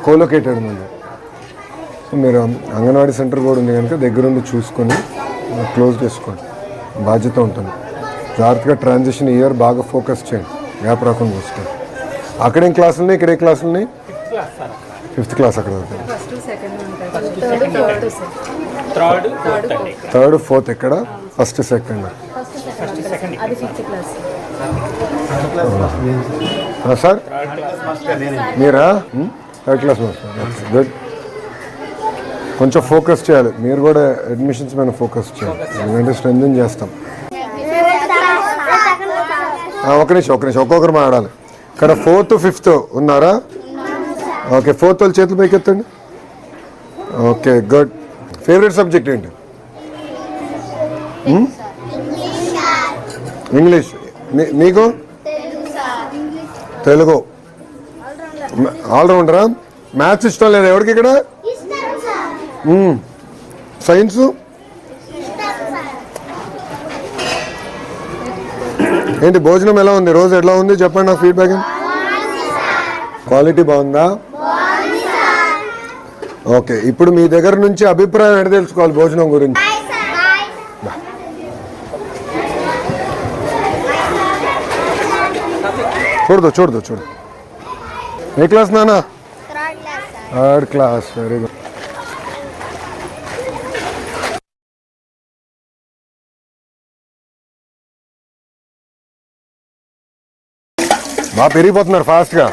కోలొకేటెడ్ ఉంది. సో మీరు అంగన్వాడీ సెంటర్ కూడా ఉంది కనుక దగ్గరుండి చూసుకొని క్లోజ్ చేసుకోండి, బాధ్యత ఉంటుంది. జాగ్రత్తగా ట్రాన్సిషన్ ఇయర్ బాగా ఫోకస్ చేయండి, గ్యాప్ రాకుండా చూసుకోండి. అక్కడేం క్లాసులు ఉన్నాయి, ఇక్కడే క్లాసులు ఉన్నాయి? 5th క్లాస్ అక్కడ థర్డ్ 4th ఎక్కడ? 1st 2nd సార్ మీరా? 3rd class good. కొంచెం ఫోకస్ చేయాలి, మీరు కూడా అడ్మిషన్స్ మీద ఫోకస్ చేయాలి, ఎందుకంటే స్ట్రెంథెన్ చేస్తాం. ఒక నిమిషం ఒక్కొక్కరు మాట్లాడాలి. ఇక్కడ 4th 5th ఉన్నారా? ఓకే, 4th వాళ్ళు చేతులు పైకి ఎత్తండి. Okay good. ఫేవరెట్ సబ్జెక్ట్ ఏంటి? ఇంగ్లీష్. మీకు? తెలుగు. ఆల్రౌండరా? మ్యాథ్స్ ఇష్టం లేదా ఎవరికి ఇక్కడ? సైన్సు? ఏంటి భోజనం ఎలా ఉంది, రోజు ఎలా ఉంది చెప్పండి నాకు ఫీడ్బ్యాక్. క్వాలిటీ బాగుందా? ఓకే, ఇప్పుడు మీ దగ్గర నుంచి అభిప్రాయం ఎక్కడ తెలుసుకోవాలి భోజనం గురించి? చూడదు. ఏ క్లాస్ నానా? 3rd class. Very good. బాగా పెరిగిపోతున్నారు ఫాస్ట్గా.